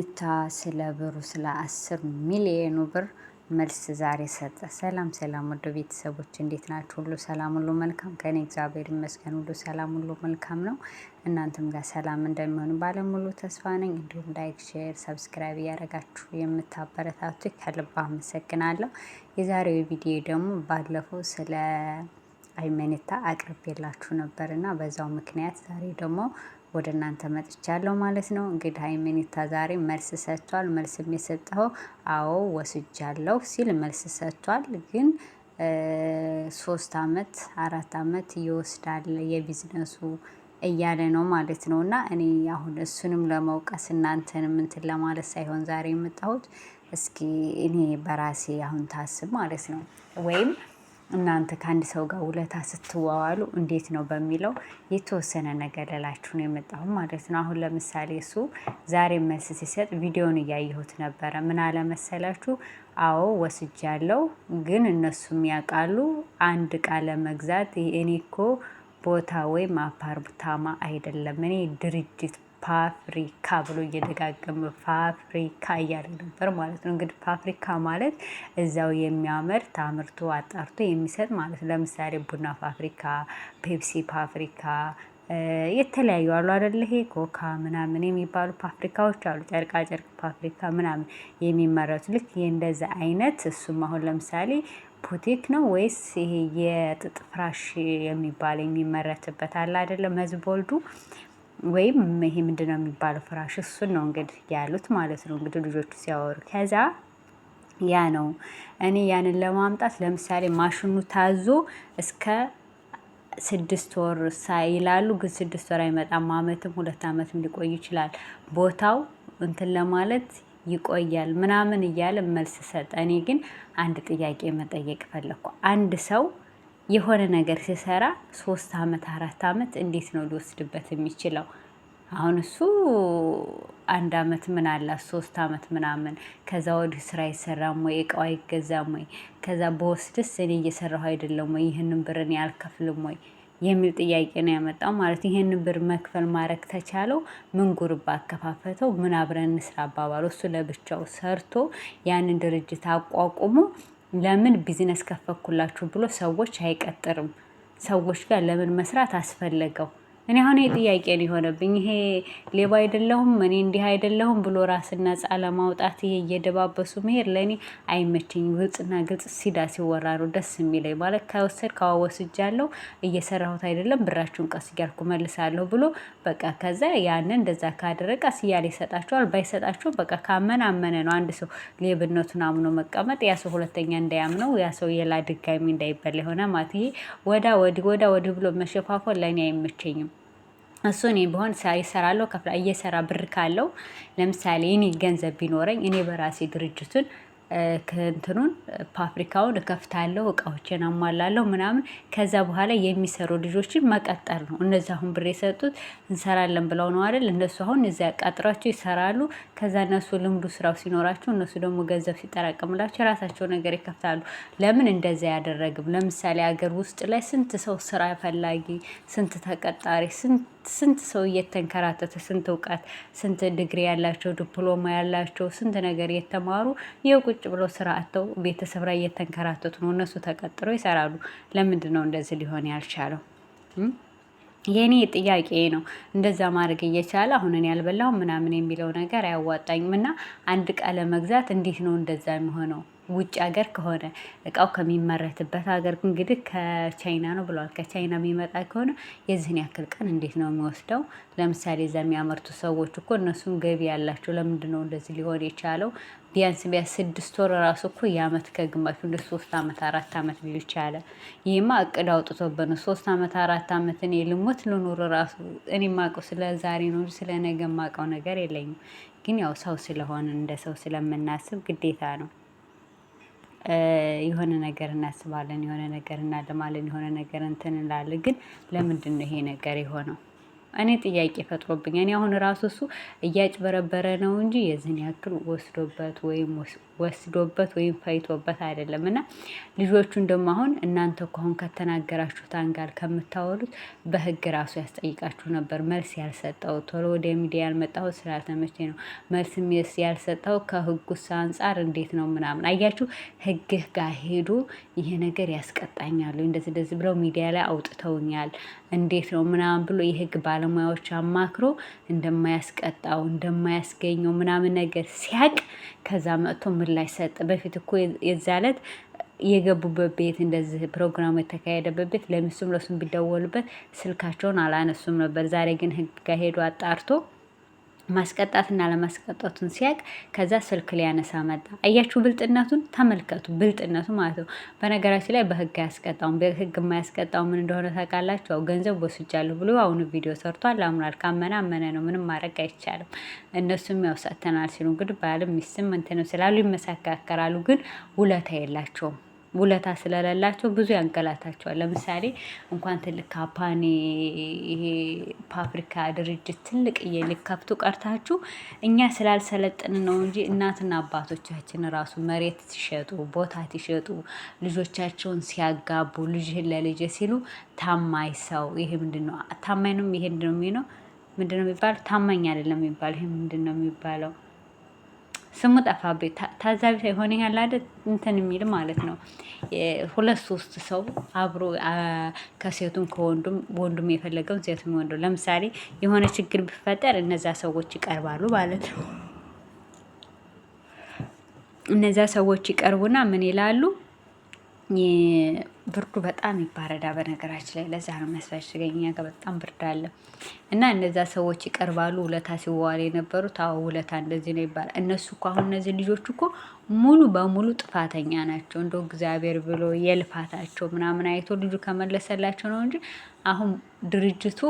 ሃይማኖታ ስለ ብሩ ስለ 10 ሚሊዮኑ ብር መልስ ዛሬ ሰጠ። ሰላም ሰላም ወደ ቤተሰቦች እንዴት ናችሁ? ሁሉ ሰላም ሁሉ መልካም ከኔ እግዚአብሔር ይመስገን ሁሉ ሰላም ሁሉ መልካም ነው። እናንተም ጋር ሰላም እንደሚሆን ባለሙሉ ተስፋ ነኝ። እንዲሁም ላይክ፣ ሼር፣ ሰብስክራይብ እያደረጋችሁ የምታበረታቱ ከልብ አመሰግናለሁ። የዛሬው ቪዲዮ ደግሞ ባለፈው ስለ ሃይማኖታ አቅርቤላችሁ ነበርና በዛው ምክንያት ዛሬ ደግሞ ወደ እናንተ መጥቻለሁ ማለት ነው። እንግዲህ ሃይማኖታ ዛሬ መልስ ሰጥቷል። መልስ የሰጠው አዎ ወስጃለሁ ሲል መልስ ሰጥቷል። ግን 3 አመት 4 አመት ይወስዳል የቢዝነሱ እያለ ነው ማለት ነው። እና እኔ አሁን እሱንም ለመውቀስ እናንተንም እንትን ለማለት ሳይሆን ዛሬ የመጣሁት እስኪ እኔ በራሴ አሁን ታስብ ማለት ነው ወይም እናንተ ከአንድ ሰው ጋር ውለታ ስትዋዋሉ እንዴት ነው በሚለው የተወሰነ ነገር ልላችሁ ነው የመጣሁት ማለት ነው። አሁን ለምሳሌ እሱ ዛሬ መልስ ሲሰጥ ቪዲዮውን እያየሁት ነበረ። ምን አለ መሰላችሁ? አዎ ወስጃለሁ፣ ግን እነሱም ያውቃሉ አንድ እቃ ለመግዛት እኔ እኮ ቦታ ወይም አፓርታማ አይደለም እኔ ድርጅት ፋብሪካ ብሎ እየደጋገመ ፋብሪካ እያለ ነበር ማለት ነው። እንግዲህ ፋብሪካ ማለት እዛው የሚያመርት አምርቶ አጣርቶ የሚሰጥ ማለት ነው። ለምሳሌ ቡና ፋብሪካ፣ ፔፕሲ ፋብሪካ የተለያዩ አሉ አይደል? ይሄ ኮካ ምናምን የሚባሉ ፋብሪካዎች አሉ። ጨርቃ ጨርቅ ፋብሪካ ምናምን የሚመረቱ ልክ እንደዛ አይነት እሱም አሁን ለምሳሌ ቡቲክ ነው ወይስ ይሄ የጥጥ ፍራሽ የሚባል የሚመረትበት አለ አይደለም? መዝቦልዱ ወይም ይሄ ምንድነው የሚባለው ፍራሽ፣ እሱን ነው እንግዲህ ያሉት ማለት ነው። እንግዲህ ልጆቹ ሲያወሩ ከዛ ያ ነው እኔ ያንን ለማምጣት ለምሳሌ ማሽኑ ታዞ እስከ 6 ወር ይላሉ፣ ግን 6 ወር አይመጣም። አመትም 2 አመትም ሊቆይ ይችላል። ቦታው እንትን ለማለት ይቆያል ምናምን እያለ መልስ ሰጠ። እኔ ግን አንድ ጥያቄ መጠየቅ ፈለኩ። አንድ ሰው የሆነ ነገር ሲሰራ 3 አመት 4 አመት እንዴት ነው ሊወስድበት የሚችለው? አሁን እሱ 1 አመት ምን አላት 3 አመት ምናምን ከዛ ወዲህ ስራ አይሰራም ወይ እቃው አይገዛም ወይ? ከዛ በወስድስ እኔ እየሰራሁ አይደለም ወይ? ይህንን ብር እኔ አልከፍልም ወይ የሚል ጥያቄ ነው ያመጣው ማለት። ይሄንን ብር መክፈል ማድረግ ተቻለው ምን ጉርባ አከፋፈተው ምን አብረን እንስራ አባባሉ። እሱ ለብቻው ሰርቶ ያንን ድርጅት አቋቁሞ ለምን ቢዝነስ ከፈኩላችሁ ብሎ ሰዎች አይቀጥርም? ሰዎች ጋር ለምን መስራት አስፈለገው? እኔ አሁን ጥያቄ ነው የሆነብኝ። ይሄ ሌባ አይደለሁም እኔ እንዲህ አይደለሁም ብሎ ራስን ነፃ ለማውጣት ይሄ እየደባበሱ መሄድ ለእኔ አይመችኝም። ግልጽና ግልጽ ሲዳ ሲወራ ነው ደስ የሚለኝ ማለት ከወሰድ ካወስጃለሁ እየሰራሁት አይደለም ብራችሁን ቀስ እያልኩ መልሳለሁ ብሎ በቃ ከዛ ያንን እንደዛ ካደረገ ቀስ እያለ ይሰጣቸዋል። ባይሰጣቸውም በቃ ካመነ አመነ ነው። አንድ ሰው ሌብነቱን አምኖ መቀመጥ ያ ሰው ሁለተኛ እንዳያምነው ያ ሰው የላ ድጋሚ እንዳይበላ የሆነ ማለት ይሄ ወዳ ወዲህ ብሎ መሸፋፈን ለእኔ አይመቸኝም። እሱ እኔ ቢሆን ይሰራለሁ ከፍላ እየሰራ ብር ካለው ለምሳሌ እኔ ገንዘብ ቢኖረኝ እኔ በራሴ ድርጅቱን ከእንትኑን ፋብሪካውን እከፍታለሁ፣ እቃዎችን አሟላለሁ ምናምን። ከዛ በኋላ የሚሰሩ ልጆችን መቀጠር ነው። እነዛ አሁን ብር የሰጡት እንሰራለን ብለው ነው አይደል? እነሱ አሁን እዚያ ቀጥሯቸው ይሰራሉ። ከዛ እነሱ ልምዱ ስራው ሲኖራቸው እነሱ ደግሞ ገንዘብ ሲጠራቀምላቸው የራሳቸው ነገር ይከፍታሉ። ለምን እንደዛ ያደረግም? ለምሳሌ ሀገር ውስጥ ላይ ስንት ሰው ስራ ፈላጊ፣ ስንት ተቀጣሪ፣ ስንት ሰው እየተንከራተተ ስንት እውቀት ስንት ዲግሪ ያላቸው ዲፕሎማ ያላቸው ስንት ነገር የተማሩ የቁጭ ብለው ስራ አጥተው ቤተሰብ ላይ እየተንከራተቱ ነው። እነሱ ተቀጥረው ይሰራሉ። ለምንድን ነው እንደዚህ ሊሆን ያልቻለው? የኔ ጥያቄ ነው። እንደዛ ማድረግ እየቻለ አሁን እኔ ያልበላሁም ምናምን የሚለው ነገር አያዋጣኝም። እና አንድ እቃ ለመግዛት እንዴት ነው እንደዛ የሚሆነው? ውጭ ሀገር ከሆነ እቃው ከሚመረትበት ሀገር እንግዲህ ከቻይና ነው ብለዋል። ከቻይና የሚመጣ ከሆነ የዚህን ያክል ቀን እንዴት ነው የሚወስደው? ለምሳሌ እዛ የሚያመርቱ ሰዎች እኮ እነሱም ገቢ ያላቸው። ለምንድን ነው እንደዚህ ሊሆን የቻለው? ቢያንስ 6 ወር ራሱ እኮ የአመት ከግማሽ እንደ 3 አመት 4 አመት ሊል ይቻለ። ይህማ እቅድ አውጥቶበት ነው 3 አመት 4 አመት እኔ ልሞት ልኑር ራሱ እኔ የማውቀው ስለ ዛሬ ነው ስለ ነገ የማውቀው ነገር የለኝም። ግን ያው ሰው ስለሆነ እንደ ሰው ስለምናስብ ግዴታ ነው የሆነ ነገር እናስባለን፣ የሆነ ነገር እናልማለን፣ የሆነ ነገር እንትን እንላለን። ግን ለምንድን ነው ይሄ ነገር የሆነው? እኔ ጥያቄ ፈጥሮብኝ እኔ አሁን ራሱ እሱ እያጭበረበረ ነው እንጂ የዚህን ያክል ወስዶበት ወይም ፈይቶበት አይደለም። እና ልጆቹን ደግሞ አሁን እናንተ እኮ አሁን ከተናገራችሁት አንጋር ከምታወሉት በህግ ራሱ ያስጠይቃችሁ ነበር። መልስ ያልሰጠው ቶሎ ወደ ሚዲያ ያልመጣሁት ስላልተመቼ ነው። መልስም ያልሰጠው ከህጉስ አንጻር እንዴት ነው ምናምን አያችሁ። ህግህ ጋር ሄዱ ይሄ ነገር ያስቀጣኛሉ እንደዚህ ብለው ሚዲያ ላይ አውጥተውኛል እንዴት ነው ምናምን ብሎ የህግ ባለሙያዎች አማክሮ እንደማያስቀጣው እንደማያስገኘው ምናምን ነገር ሲያቅ ከዛ መጥቶ ምላሽ ሰጠ። በፊት እኮ የዛ ዕለት የገቡበት ቤት እንደዚህ ፕሮግራሙ የተካሄደበት ቤት ለሚስቱም ለሱም ቢደወሉበት ስልካቸውን አላነሱም ነበር። ዛሬ ግን ህግ ጋር ሄዶ አጣርቶ ማስቀጣትና ለማስቀጣቱን ሲያቅ ከዛ ስልክ ሊያነሳ መጣ። አያችሁ ብልጥነቱን ተመልከቱ። ብልጥነቱ ማለት ነው። በነገራችን ላይ በህግ አያስቀጣውም። በህግ የማያስቀጣው ምን እንደሆነ ታውቃላችሁ? ገንዘብ ወስጃለሁ ብሎ አሁን ቪዲዮ ሰርቷል። አምኗል። ካመነ አመነ ነው። ምንም ማድረግ አይቻልም። እነሱም ያው ሰጥተናል ሲሉ እንግዲህ ባልም ሚስትም እንትን ስላሉ ይመሳከራሉ። ግን ውለታ የላቸውም። ውለታ ስለሌላቸው ብዙ ያንገላታቸዋል። ለምሳሌ እንኳን ትልቅ ካምፓኒ ይሄ ፋብሪካ ድርጅት ትልቅ ልከፍቱ ቀርታችሁ እኛ ስላልሰለጥን ነው እንጂ እናትና አባቶቻችን ራሱ መሬት ሲሸጡ ቦታ ሲሸጡ ልጆቻቸውን ሲያጋቡ ልጅህን ለልጅ ሲሉ ታማኝ ሰው ይሄ ምንድነው? ታማኝ ነው። ይሄ ምንድነው የሚባለው? ታማኝ አይደለም የሚባለው። ይሄ ምንድነው የሚባለው? ስሙ ጠፋብኝ። ታዛቢ ሳይሆን ያለ አይደል እንትን የሚል ማለት ነው። ሁለት ሶስት ሰው አብሮ ከሴቱም ወንዱም የፈለገውን ሴቱም ወንዱ ለምሳሌ የሆነ ችግር ቢፈጠር እነዛ ሰዎች ይቀርባሉ ማለት ነው። እነዛ ሰዎች ይቀርቡና ምን ይላሉ? ብርዱ በጣም ይባረዳ። በነገራችን ላይ ለዛ ነው የሚያስፈልገኝ። እኛ ጋር በጣም ብርድ አለ እና እነዛ ሰዎች ይቀርባሉ። ውለታ ሲዋዋል የነበሩት አዎ ውለታ እንደዚህ ነው ይባላል። እነሱ እኮ አሁን እነዚህ ልጆች እኮ ሙሉ በሙሉ ጥፋተኛ ናቸው። እንደው እግዚአብሔር ብሎ የልፋታቸው ምናምን አይቶ ልጁ ከመለሰላቸው ነው እንጂ አሁን ድርጅቱ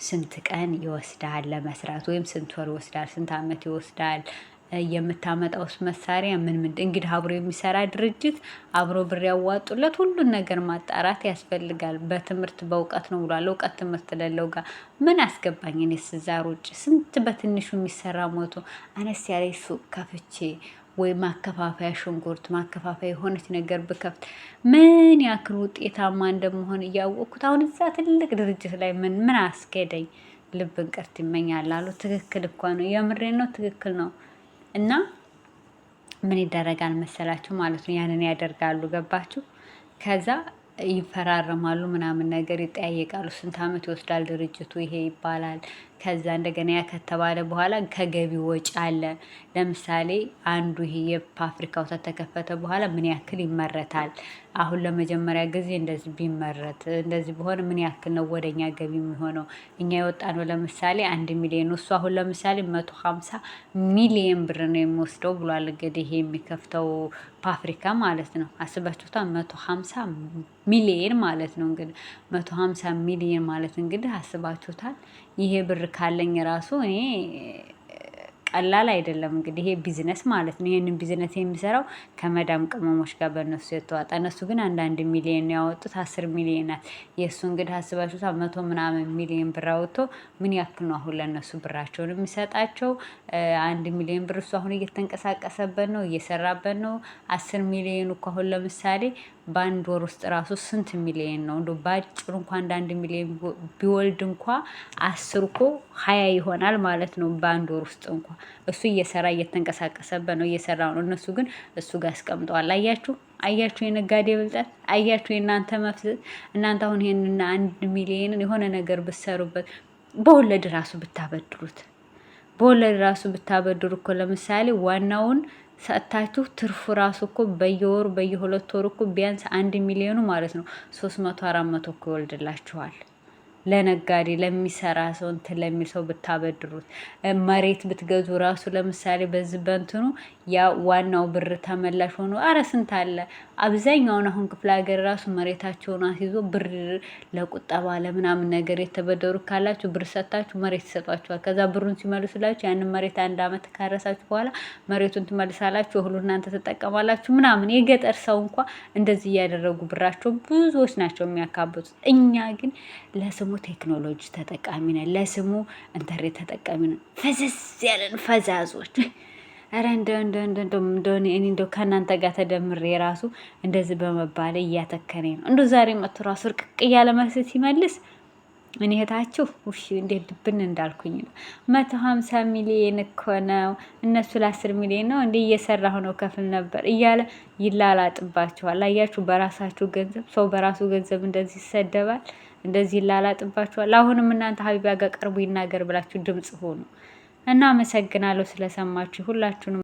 ስንት ቀን ይወስዳል ለመስራት ወይም ስንት ወር ይወስዳል፣ ስንት አመት ይወስዳል የምታመጣውስ መሳሪያ ምን እንግዲህ አብሮ የሚሰራ ድርጅት አብሮ ብር ያዋጡለት ሁሉን ነገር ማጣራት ያስፈልጋል። በትምህርት በእውቀት ነው ብሏል። እውቀት ትምህርት ለለው ጋር ምን አስገባኝ እኔ ስዛር ውጭ ስንት በትንሹ የሚሰራ ሞቶ አነስ ያለ ሱቅ ከፍቼ ወይ ማከፋፈያ ሽንኩርት ማከፋፈያ የሆነች ነገር ብከፍት ምን ያክል ውጤታማ እንደመሆን እያወቅኩት አሁን እዛ ትልቅ ድርጅት ላይ ምን አስኬደኝ? ልብ እንቅርት ይመኛል አሉ። ትክክል እኮ ነው። የምሬን ነው። ትክክል ነው። እና ምን ይደረጋል መሰላችሁ ማለት ነው። ያንን ያደርጋሉ። ገባችሁ? ከዛ ይፈራረማሉ ምናምን ነገር ይጠያየቃሉ። ስንት አመት ይወስዳል ድርጅቱ ይሄ ይባላል። ከዛ እንደገና ያ ከተባለ በኋላ ከገቢ ወጪ አለ። ለምሳሌ አንዱ ይሄ የፋብሪካው ተከፈተ በኋላ ምን ያክል ይመረታል? አሁን ለመጀመሪያ ጊዜ እንደዚህ ቢመረት እንደዚህ ቢሆን ምን ያክል ነው ወደኛ ገቢ የሚሆነው? እኛ የወጣነው ለምሳሌ 1 ሚሊዮን እሱ አሁን ለምሳሌ 150 ሚሊዮን ብር ነው የሚወስደው ብሏል። እንግዲህ ይሄ የሚከፍተው ፋብሪካ ማለት ነው። አስባችሁታል? 150 ሚሊዮን ማለት ነው። እንግዲህ 150 ሚሊዮን ማለት እንግዲህ አስባችሁታል? ይሄ ብር ካለኝ ራሱ እኔ ቀላል አይደለም። እንግዲህ ይሄ ቢዝነስ ማለት ነው። ይሄንን ቢዝነስ የሚሰራው ከመዳም ቅመሞች ጋር በእነሱ የተዋጣ እነሱ ግን 1 ሚሊዮን ያወጡት 10 ሚሊዮን ናት። የእሱ እንግዲህ አስባችሁታ 100 ምናምን ሚሊዮን ብር አውጥቶ ምን ያክል ነው አሁን ለእነሱ ብራቸውን የሚሰጣቸው? 1 ሚሊዮን ብር እሱ አሁን እየተንቀሳቀሰበት ነው እየሰራበት ነው። 10 ሚሊዮን እኮ አሁን ለምሳሌ በአንድ ወር ውስጥ ራሱ ስንት ሚሊዮን ነው? እንደው ባጭሩ እንኳን 1 ሚሊዮን ቢወልድ እንኳ 10 እኮ 20 ይሆናል ማለት ነው። በአንድ ወር ውስጥ እንኳ እሱ እየሰራ እየተንቀሳቀሰበት ነው እየሰራ ነው። እነሱ ግን እሱ ጋር አስቀምጠዋል። አያችሁ የነጋዴ ብልጠት፣ አያችሁ የእናንተ መፍዘዝ። እናንተ አሁን ይሄንን 1 ሚሊዮንን የሆነ ነገር ብትሰሩበት በወለድ ራሱ ብታበድሩ እኮ ለምሳሌ ዋናውን ሰጥታችሁ ትርፉ ራሱ እኮ በየወሩ በየ2 ወሩ እኮ ቢያንስ 1 ሚሊዮኑ ማለት ነው 300-400 እኮ ይወልድላችኋል። ለነጋዴ ለሚሰራ ሰው እንትን ለሚል ሰው ብታበድሩት መሬት ብትገዙ ራሱ ለምሳሌ በዚህ በእንትኑ ያ ዋናው ብር ተመላሽ ሆኖ አረ ስንት አለ። አብዛኛውን አሁን ክፍለ ሀገር ራሱ መሬታቸውን አስይዞ ብር ለቁጠባ ለምናምን ነገር የተበደሩ ካላችሁ ብር ሰጣችሁ መሬት ይሰጧችኋል። ከዛ ብሩን ሲመልሱላችሁ ያንን መሬት 1 አመት ካረሳችሁ በኋላ መሬቱን ትመልሳላችሁ። ሁሉ እናንተ ትጠቀማላችሁ ምናምን። የገጠር ሰው እንኳ እንደዚህ እያደረጉ ብራቸው ብዙዎች ናቸው የሚያካብቱት። እኛ ግን ለስሙ ቴክኖሎጂ ተጠቃሚ ነን፣ ለስሙ ኢንተርኔት ተጠቃሚ ነን። ፈዘዝ ያለን ፈዛዞች። ኧረ እንደው ከእናንተ ጋር ተደምሬ ራሱ እንደዚህ በመባለ እያተከነኝ ነው። እንደው ዛሬ መጥቶ ራሱ እርቅቅ እያለ መልስ ሲመልስ እኔ እህታችሁ ውሽ እንዴት ድብን እንዳልኩኝ ነው። 150 ሚሊዮን እኮ ነው እነሱ ለ10 ሚሊዮን ነው እንዲህ እየሰራሁ ነው ከፍል ነበር እያለ ይላላጥባችኋል። አያችሁ፣ በራሳችሁ ገንዘብ ሰው በራሱ ገንዘብ እንደዚህ ይሰደባል፣ እንደዚህ ይላላጥባችኋል። አሁንም እናንተ ሀቢባ ጋር ቀርቡ ይናገር ብላችሁ ድምጽ ሆኑ እና አመሰግናለሁ ስለሰማችሁ ሁላችሁንም።